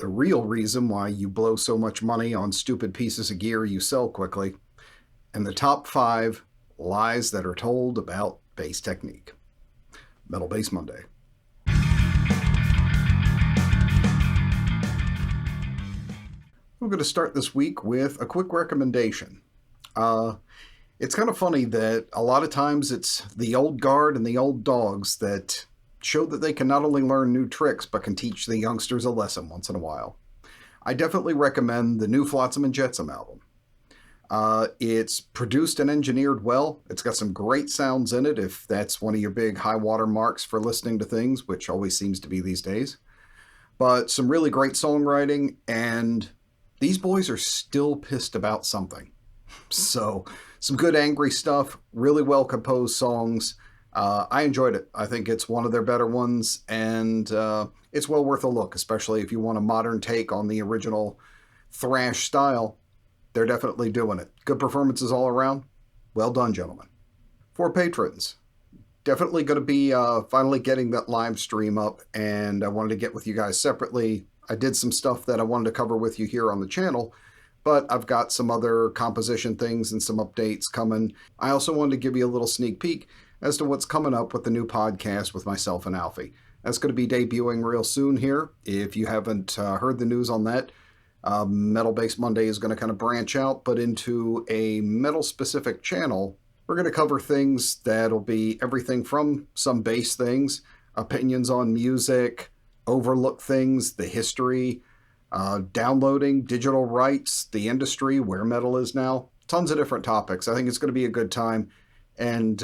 the real reason why you blow so much money on stupid pieces of gear you sell quickly, and the top 5 lies that are told about bass technique. Metal Bass Monday. We're going to start this week with a quick recommendation. It's kind of funny that a lot of times it's the old guard and the old dogs that show that they can not only learn new tricks, but can teach the youngsters a lesson once in a while. I definitely recommend the new Flotsam and Jetsam album. It's produced and engineered well. It's got some great sounds in it, if that's one of your big high water marks for listening to things, which always seems to be these days. But some really great songwriting, and these boys are still pissed about something. So some good angry stuff, really well composed songs. I enjoyed it. I think it's one of their better ones, and it's well worth a look, especially if you want a modern take on the original thrash style. They're definitely doing it. Good performances all around. Well done, gentlemen. For patrons, definitely going to be finally getting that live stream up, and I wanted to get with you guys separately. I did some stuff that I wanted to cover with you here on the channel, but I've got some other composition things and some updates coming. I also wanted to give you a little sneak peek as to what's coming up with the new podcast with myself and Alfie. That's going to be debuting real soon here. If you haven't heard the news on that, Metal Bass Monday is going to kind of branch out, but into a metal-specific channel. We're going to cover things that'll be everything from some bass things, opinions on music, overlooked things, the history, downloading, digital rights, the industry, where metal is now, tons of different topics. I think it's going to be a good time. And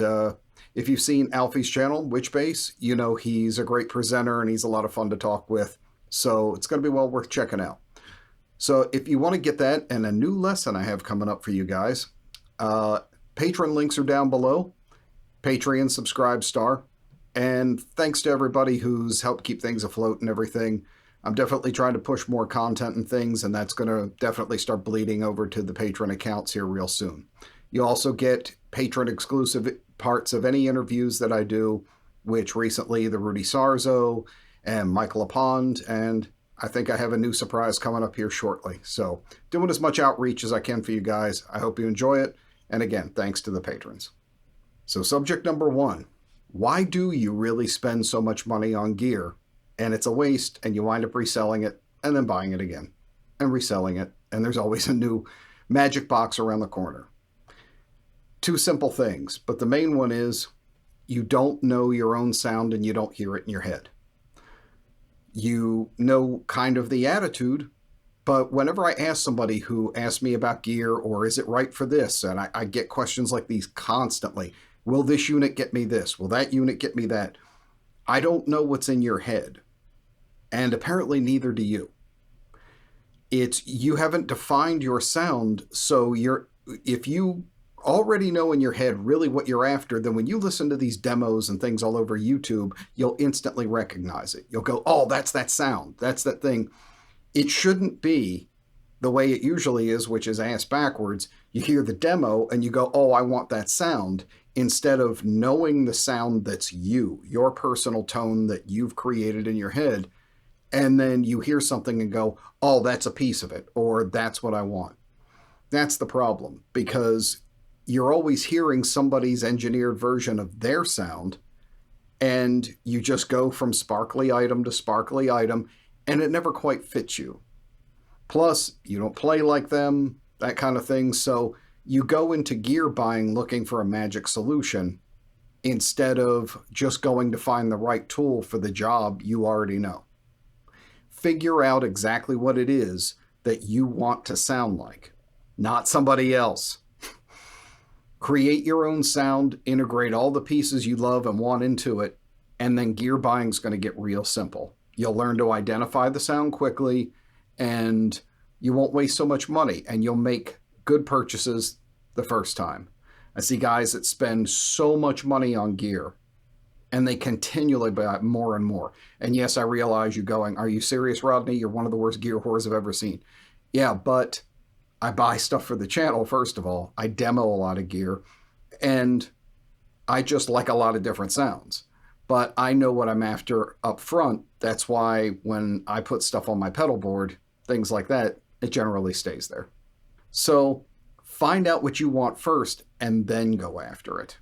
if you've seen Alfie's channel, Which Bass, you know he's a great presenter and he's a lot of fun to talk with. So it's going to be well worth checking out. So if you want to get that and a new lesson I have coming up for you guys, Patreon links are down below. Patreon, subscribe, star. And thanks to everybody who's helped keep things afloat and everything. I'm definitely trying to push more content and things, and that's going to definitely start bleeding over to the Patreon accounts here real soon. You also get Patreon exclusive parts of any interviews that I do, which recently the Rudy Sarzo and Michael Lapond, and I think I have a new surprise coming up here shortly. So doing as much outreach as I can for you guys. I hope you enjoy it. And again, thanks to the patrons. So subject number 1. Why do you really spend so much money on gear and it's a waste and you wind up reselling it and then buying it again and reselling it, and there's always a new magic box around the corner? 2 simple things, but the main one is you don't know your own sound and you don't hear it in your head. You know kind of the attitude, but whenever I ask somebody who asks me about gear or is it right for this, and I get questions like these constantly. Will this unit get me this? Will that unit get me that? I don't know what's in your head. And apparently neither do you. You haven't defined your sound, so if you already know in your head really what you're after, then when you listen to these demos and things all over YouTube, you'll instantly recognize it. You'll go, oh, that's that sound. That's that thing. It shouldn't be the way it usually is, which is ass backwards. You hear the demo and you go, oh, I want that sound, instead of knowing the sound that's your personal tone that you've created in your head. And then you hear something and go, oh, that's a piece of it, or that's what I want. That's the problem, because you're always hearing somebody's engineered version of their sound, and you just go from sparkly item to sparkly item, and it never quite fits you. Plus, you don't play like them, that kind of thing, so you go into gear buying looking for a magic solution instead of just going to find the right tool for the job you already know. Figure out exactly what it is that you want to sound like, not somebody else. Create your own sound, integrate all the pieces you love and want into it, and then gear buying is going to get real simple. You'll learn to identify the sound quickly, and you won't waste so much money, and you'll make good purchases the first time. I see guys that spend so much money on gear, and they continually buy more and more. And yes, I realize you going, are you serious, Rodney? You're one of the worst gear whores I've ever seen. Yeah, but I buy stuff for the channel, first of all. I demo a lot of gear, and I just like a lot of different sounds. but I know what I'm after up front. That's why when I put stuff on my pedal board, things like that, it generally stays there. So find out what you want first and then go after it.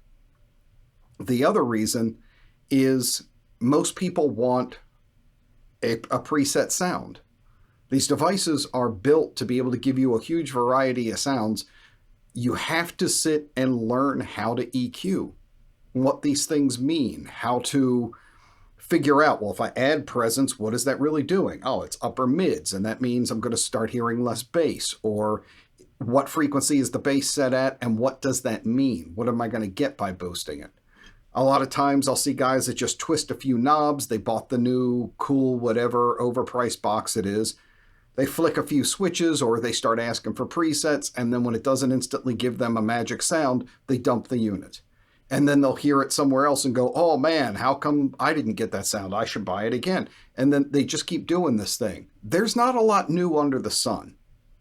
The other reason is most people want a preset sound. These devices are built to be able to give you a huge variety of sounds. You have to sit and learn how to EQ, what these things mean, how to figure out, well, if I add presence, what is that really doing? Oh, it's upper mids, and that means I'm going to start hearing less bass. Or what frequency is the bass set at, and what does that mean? What am I going to get by boosting it? A lot of times I'll see guys that just twist a few knobs. They bought the new cool whatever overpriced box it is. They flick a few switches, or they start asking for presets, and then when it doesn't instantly give them a magic sound, they dump the unit. And then they'll hear it somewhere else and go, oh man, how come I didn't get that sound? I should buy it again. And then they just keep doing this thing. There's not a lot new under the sun.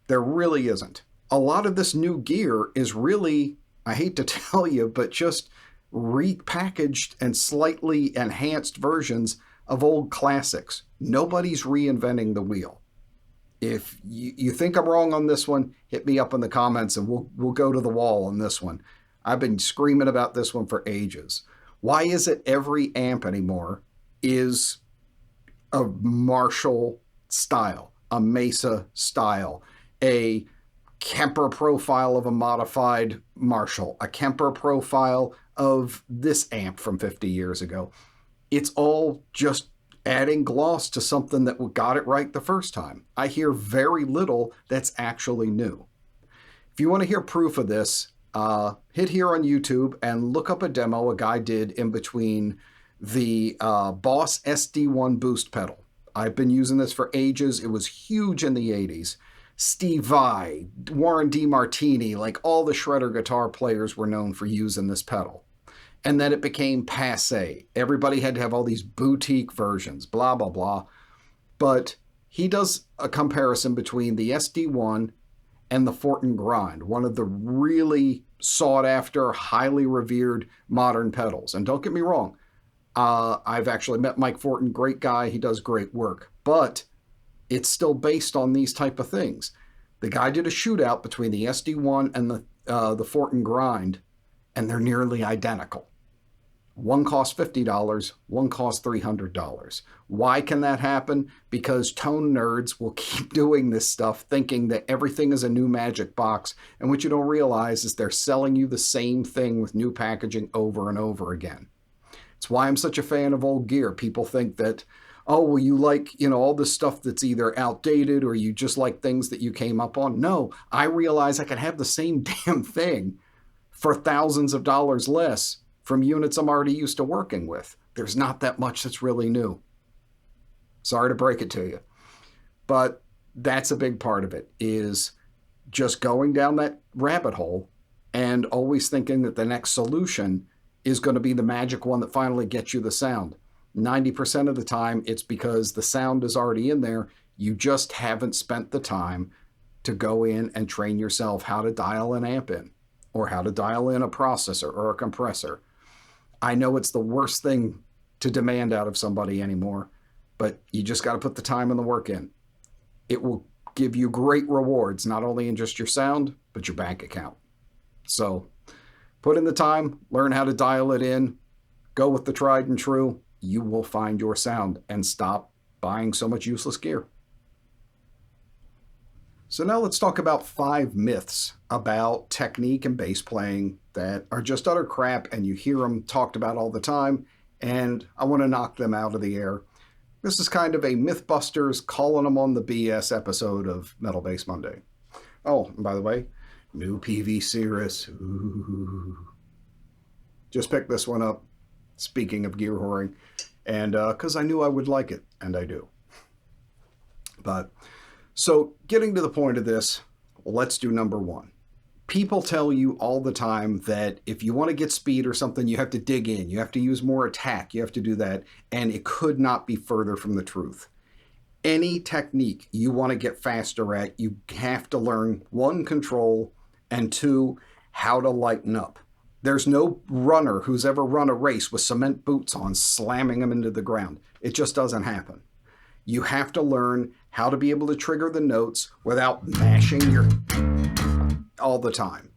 There really isn't. A lot of this new gear is really, I hate to tell you, but just repackaged and slightly enhanced versions of old classics. Nobody's reinventing the wheel. If you think I'm wrong on this one, hit me up in the comments and we'll go to the wall on this one. I've been screaming about this one for ages. Why is it every amp anymore is a Marshall style, a Mesa style, a Kemper profile of a modified Marshall, a Kemper profile of this amp from 50 years ago? It's all just adding gloss to something that got it right the first time. I hear very little that's actually new. If you want to hear proof of this, hit here on YouTube and look up a demo a guy did in between the Boss SD1 boost pedal. I've been using this for ages. It was huge in the 80s. Steve Vai, Warren DeMartini, like all the shredder guitar players were known for using this pedal. And then it became passé. Everybody had to have all these boutique versions, blah, blah, blah. But he does a comparison between the SD1 and the Fortin Grind, one of the really sought-after, highly revered modern pedals. And don't get me wrong, I've actually met Mike Fortin, great guy, he does great work. But it's still based on these type of things. The guy did a shootout between the SD1 and the Fortin Grind, and they're nearly identical. One costs $50, one costs $300. Why can that happen? Because tone nerds will keep doing this stuff thinking that everything is a new magic box, and what you don't realize is they're selling you the same thing with new packaging over and over again. It's why I'm such a fan of old gear. People think that, oh, well, you like, all this stuff that's either outdated or you just like things that you came up on. No, I realize I can have the same damn thing for thousands of dollars less from units I'm already used to working with. There's not that much that's really new. Sorry to break it to you. But that's a big part of it, is just going down that rabbit hole and always thinking that the next solution is going to be the magic one that finally gets you the sound. 90% of the time, it's because the sound is already in there. You just haven't spent the time to go in and train yourself how to dial an amp in, or how to dial in a processor or a compressor. I know it's the worst thing to demand out of somebody anymore, but you just got to put the time and the work in. It will give you great rewards, not only in just your sound, but your bank account. So put in the time, learn how to dial it in, go with the tried and true. You will find your sound and stop buying so much useless gear. So now let's talk about 5 myths about technique and bass playing that are just utter crap and you hear them talked about all the time, and I want to knock them out of the air. This is kind of a Mythbusters calling them on the BS episode of Metal Bass Monday. Oh, and by the way, new PV Cirrus. Ooh. Just picked this one up, speaking of gear whoring, and because I knew I would like it, and I do. But so getting to the point of this, let's do number 1. People tell you all the time that if you want to get speed or something, you have to dig in, you have to use more attack, you have to do that, and it could not be further from the truth. Any technique you want to get faster at, you have to learn 1, control, and 2, how to lighten up. There's no runner who's ever run a race with cement boots on slamming them into the ground. It just doesn't happen. You have to learn how to be able to trigger the notes without mashing your all the time.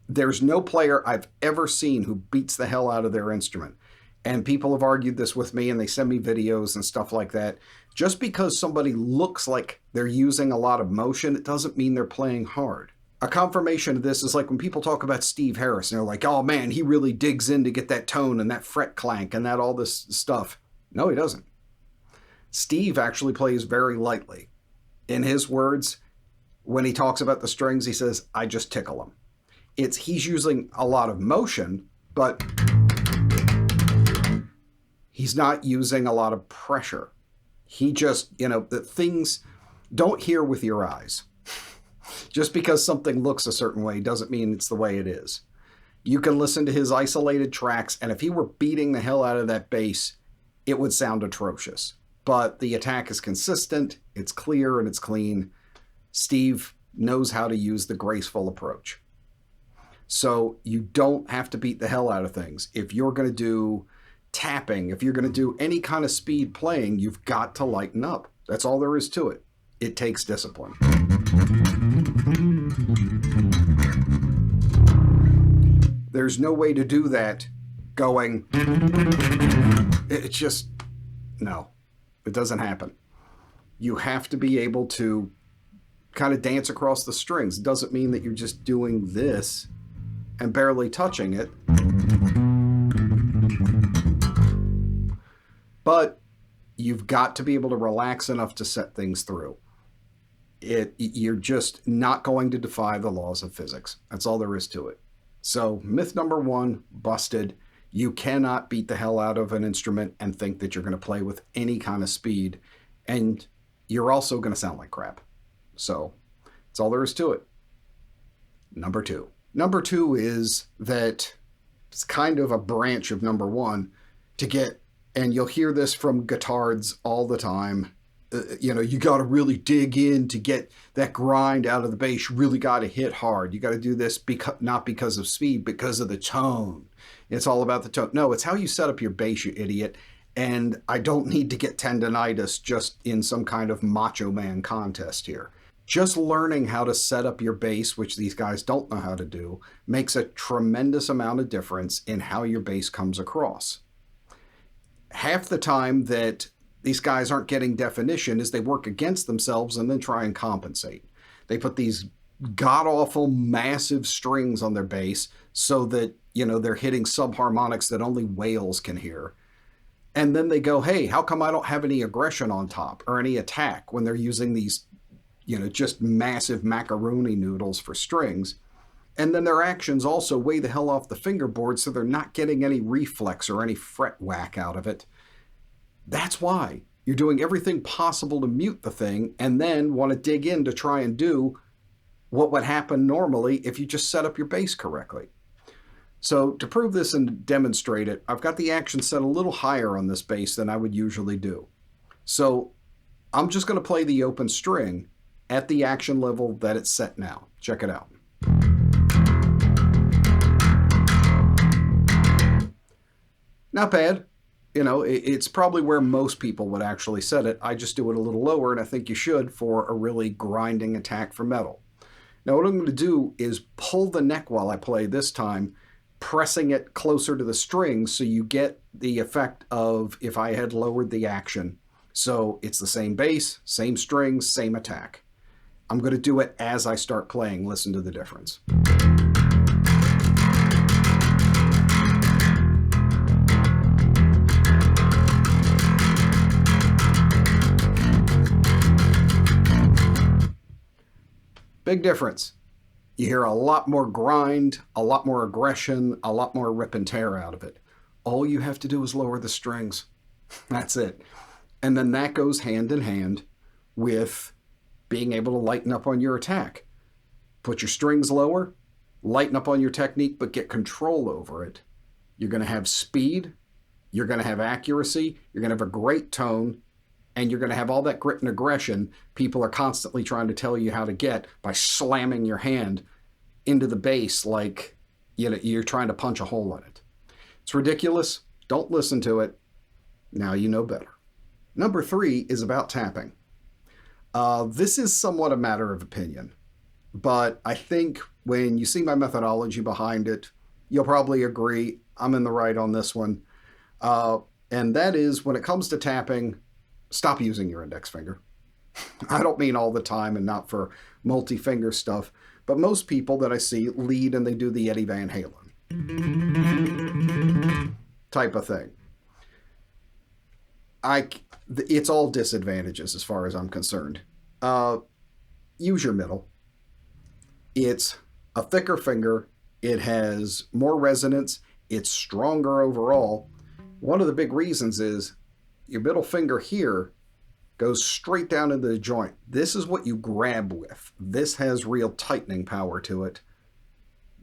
There's no player I've ever seen who beats the hell out of their instrument. And people have argued this with me, and they send me videos and stuff like that. Just because somebody looks like they're using a lot of motion, it doesn't mean they're playing hard. A confirmation of this is like when people talk about Steve Harris, and they're like, oh man, he really digs in to get that tone and that fret clank and that all this stuff. No, he doesn't. Steve actually plays very lightly. In his words, when he talks about the strings, he says, I just tickle them. He's using a lot of motion, but he's not using a lot of pressure. He just, the things don't hear with your eyes. Just because something looks a certain way doesn't mean it's the way it is. You can listen to his isolated tracks, and if he were beating the hell out of that bass, it would sound atrocious. But the attack is consistent, it's clear, and it's clean. Steve knows how to use the graceful approach. So you don't have to beat the hell out of things. If you're going to do tapping, if you're going to do any kind of speed playing, you've got to lighten up. That's all there is to it. It takes discipline. There's no way to do that going, it's just, no, it doesn't happen. You have to be able to kind of dance across the strings. It doesn't mean that you're just doing this and barely touching it. But you've got to be able to relax enough to set things through. You're just not going to defy the laws of physics. That's all there is to it. So myth number one, busted. You cannot beat the hell out of an instrument and think that you're going to play with any kind of speed. And you're also going to sound like crap. So that's all there is to it. Number two. Number two is that it's kind of a branch of number one to get, and you'll hear this from guitards all the time. You got to really dig in to get that grind out of the bass. You really got to hit hard. You got to do this not because of speed, because of the tone. It's all about the tone. No, it's how you set up your bass, you idiot. And I don't need to get tendonitis just in some kind of macho man contest here. Just learning how to set up your bass, which these guys don't know how to do, makes a tremendous amount of difference in how your bass comes across. Half the time that these guys aren't getting definition is they work against themselves and then try and compensate. They put these god-awful massive strings on their bass so that, they're hitting subharmonics that only whales can hear. And then they go, hey, how come I don't have any aggression on top or any attack when they're using these, just massive macaroni noodles for strings? And then their actions also way the hell off the fingerboard, so they're not getting any reflex or any fret whack out of it. That's why you're doing everything possible to mute the thing and then want to dig in to try and do what would happen normally if you just set up your bass correctly. So to prove this and demonstrate it, I've got the action set a little higher on this bass than I would usually do. So I'm just going to play the open string at the action level that it's set now. Check it out. Not bad. It's probably where most people would actually set it. I just do it a little lower, and I think you should for a really grinding attack for metal. Now what I'm going to do is pull the neck while I play this time, pressing it closer to the strings so you get the effect of if I had lowered the action. So it's the same bass, same strings, same attack. I'm going to do it as I start playing. Listen to the difference. Big difference. You hear a lot more grind, a lot more aggression, a lot more rip and tear out of it. All you have to do is lower the strings. That's it. And then that goes hand in hand with being able to lighten up on your attack. Put your strings lower, lighten up on your technique, but get control over it. You're going to have speed, you're going to have accuracy, you're going to have a great tone, and you're going to have all that grit and aggression people are constantly trying to tell you how to get by slamming your hand into the bass like you're trying to punch a hole in it. It's ridiculous. Don't listen to it. Now you know better. Number 3 is about tapping. This is somewhat a matter of opinion, but I think when you see my methodology behind it, you'll probably agree I'm in the right on this one. And that is, when it comes to tapping, stop using your index finger. I don't mean all the time and not for multi-finger stuff, but most people that I see lead and they do the Eddie Van Halen type of thing. It's all disadvantages as far as I'm concerned. Use your middle. It's a thicker finger. It has more resonance. It's stronger overall. One of the big reasons is your middle finger here goes straight down into the joint. This is what you grab with. This has real tightening power to it.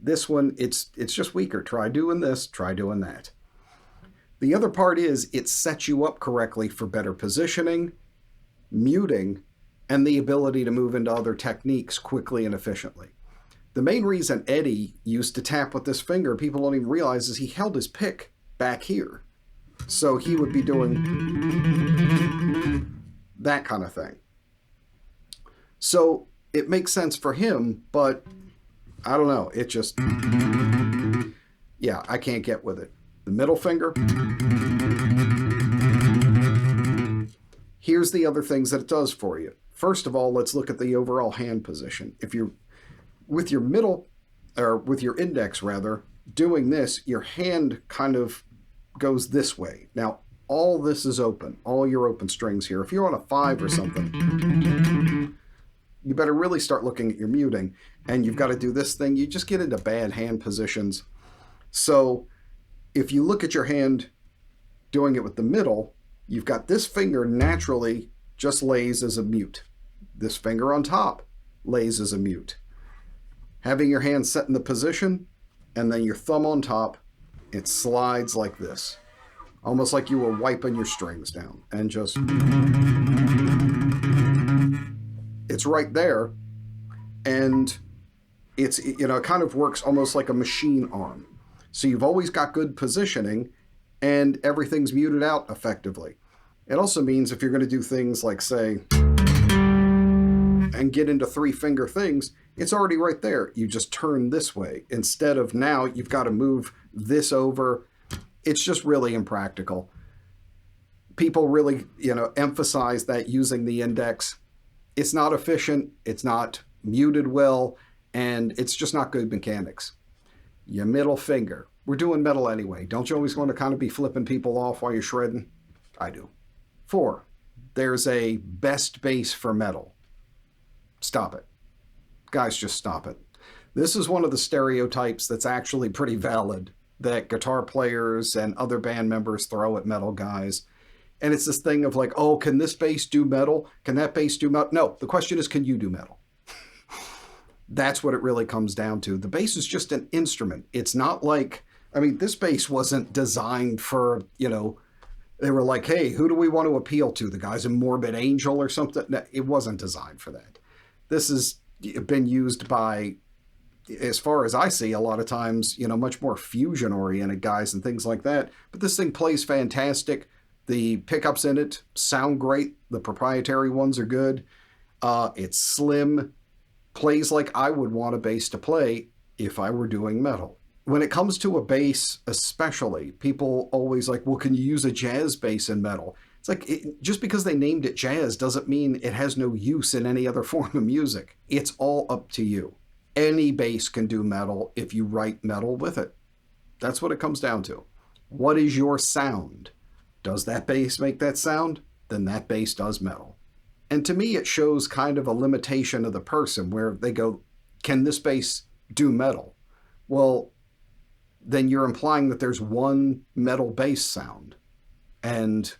This one, it's just weaker. Try doing this, try doing that. The other part is it sets you up correctly for better positioning, muting, and the ability to move into other techniques quickly and efficiently. The main reason Eddie used to tap with this finger, people don't even realize, is he held his pick back here. So he would be doing that kind of thing. So it makes sense for him, but I don't know. It just, yeah, I can't get with it. The middle finger. Here's the other things that it does for you. First of all, let's look at the overall hand position. If you're with your middle, or with your index rather, doing this, your hand kind of goes this way. Now, all this is open, all your open strings here. If you're on a 5 or something, you better really start looking at your muting, and you've got to do this thing. You just get into bad hand positions. So if you look at your hand doing it with the middle, you've got this finger naturally just lays as a mute. This finger on top lays as a mute. Having your hand set in the position, and then your thumb on top, it slides like this. Almost like you were wiping your strings down, and just, it's right there, and it's, it kind of works almost like a machine arm. So you've always got good positioning, and everything's muted out effectively. It also means if you're going to do things like, say, and get into 3-finger things, it's already right there. You just turn this way instead of now you've got to move this over. It's just really impractical. People really, emphasize that using the index. It's not efficient, it's not muted well, and it's just not good mechanics. Your middle finger. We're doing metal anyway. Don't you always want to kind of be flipping people off while you're shredding? I do. 4, there's a best bass for metal. Stop it. Guys, just stop it. This is one of the stereotypes that's actually pretty valid that guitar players and other band members throw at metal guys. And it's this thing of like, oh, can this bass do metal? Can that bass do metal? No, the question is, can you do metal? That's what it really comes down to. The bass is just an instrument. It's not like, this bass wasn't designed for, they were like, hey, who do we want to appeal to? The guys in Morbid Angel or something? No, it wasn't designed for that. This has been used by, as far as I see, a lot of times, much more fusion-oriented guys and things like that. But this thing plays fantastic. The pickups in it sound great. The proprietary ones are good. It's slim. Plays like I would want a bass to play if I were doing metal. When it comes to a bass especially, people always like, well, can you use a jazz bass in metal? It's like, just because they named it jazz doesn't mean it has no use in any other form of music. It's all up to you. Any bass can do metal if you write metal with it. That's what it comes down to. What is your sound? Does that bass make that sound? Then that bass does metal. And to me, it shows kind of a limitation of the person where they go, can this bass do metal? Well, then you're implying that there's one metal bass sound, and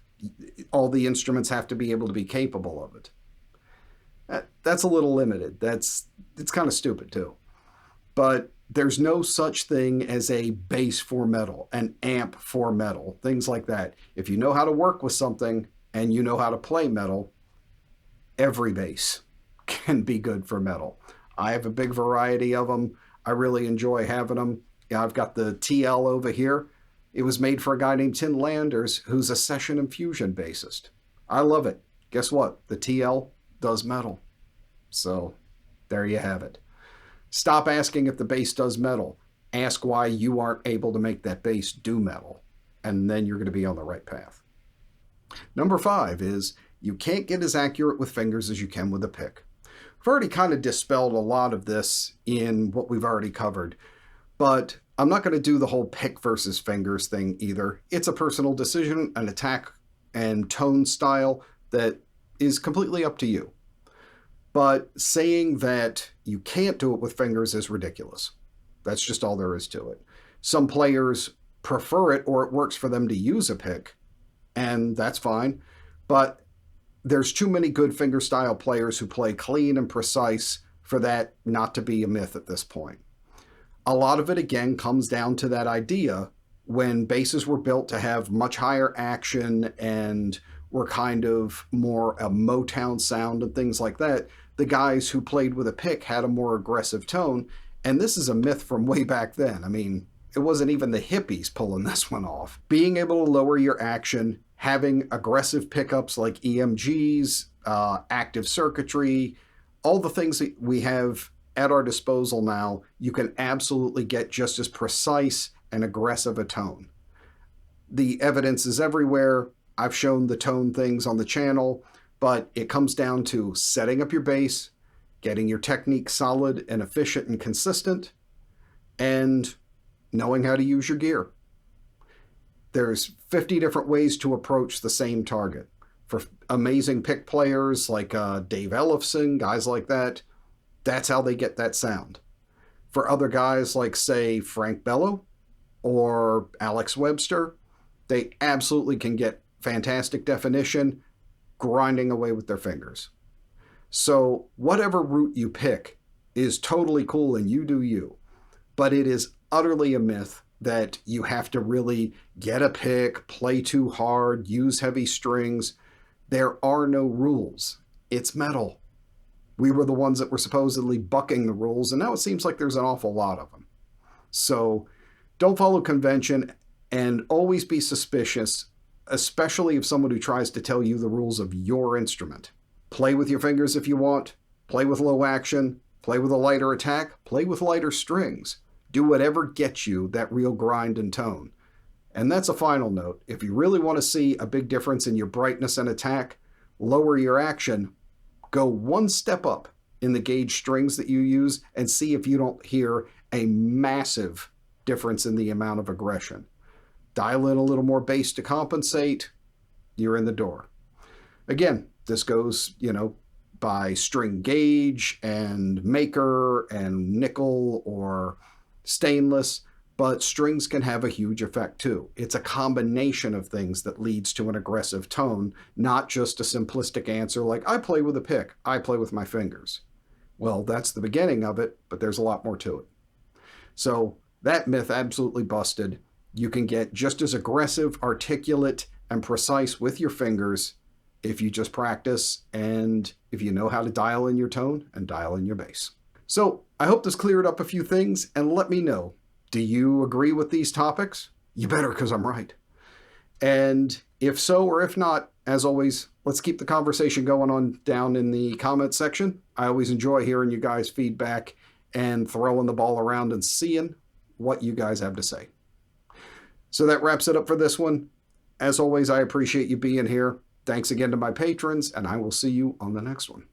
all the instruments have to be able to be capable of it. That's a little limited. It's kind of stupid too. But there's no such thing as a bass for metal, an amp for metal, things like that. If you know how to work with something and you know how to play metal, every bass can be good for metal. I have a big variety of them. I really enjoy having them. Yeah, I've got the TL over here. It was made for a guy named Tim Landers, who's a session and fusion bassist. I love it. Guess what? The TL does metal. So there you have it. Stop asking if the bass does metal. Ask why you aren't able to make that bass do metal. And then you're going to be on the right path. Number 5 is you can't get as accurate with fingers as you can with a pick. I've already kind of dispelled a lot of this in what we've already covered, but I'm not going to do the whole pick versus fingers thing either. It's a personal decision, an attack and tone style that is completely up to you. But saying that you can't do it with fingers is ridiculous. That's just all there is to it. Some players prefer it, or it works for them to use a pick, and that's fine. But there's too many good fingerstyle players who play clean and precise for that not to be a myth at this point. A lot of it, again, comes down to that idea when basses were built to have much higher action and were kind of more a Motown sound and things like that. The guys who played with a pick had a more aggressive tone, and this is a myth from way back then. I mean, it wasn't even the hippies pulling this one off. Being able to lower your action, having aggressive pickups like EMGs, active circuitry, all the things that we have at our disposal now, you can absolutely get just as precise and aggressive a tone. The evidence is everywhere. I've shown the tone things on the channel, but it comes down to setting up your bass, getting your technique solid and efficient and consistent, and knowing how to use your gear. There's 50 different ways to approach the same target. For amazing pick players like Dave Ellefson, guys like that, that's how they get that sound. For other guys like, say, Frank Bello or Alex Webster, they absolutely can get fantastic definition grinding away with their fingers. So whatever route you pick is totally cool and you do you. But it is utterly a myth that you have to really get a pick, play too hard, use heavy strings. There are no rules. It's metal. We were the ones that were supposedly bucking the rules, and now it seems like there's an awful lot of them. So don't follow convention and always be suspicious, especially of someone who tries to tell you the rules of your instrument. Play with your fingers if you want, play with low action, play with a lighter attack, play with lighter strings. Do whatever gets you that real grind and tone. And that's a final note. If you really want to see a big difference in your brightness and attack, lower your action, go one step up in the gauge strings that you use and see if you don't hear a massive difference in the amount of aggression. Dial in a little more bass to compensate, you're in the door. Again, this goes, by string gauge and maker and nickel or stainless, but strings can have a huge effect too. It's a combination of things that leads to an aggressive tone, not just a simplistic answer like, I play with a pick, I play with my fingers. Well, that's the beginning of it, but there's a lot more to it. So that myth absolutely busted. You can get just as aggressive, articulate, and precise with your fingers if you just practice and if you know how to dial in your tone and dial in your bass. So I hope this cleared up a few things, and let me know. Do you agree with these topics? You better, because I'm right. And if so, or if not, as always, let's keep the conversation going on down in the comment section. I always enjoy hearing you guys' feedback and throwing the ball around and seeing what you guys have to say. So that wraps it up for this one. As always, I appreciate you being here. Thanks again to my patrons, and I will see you on the next one.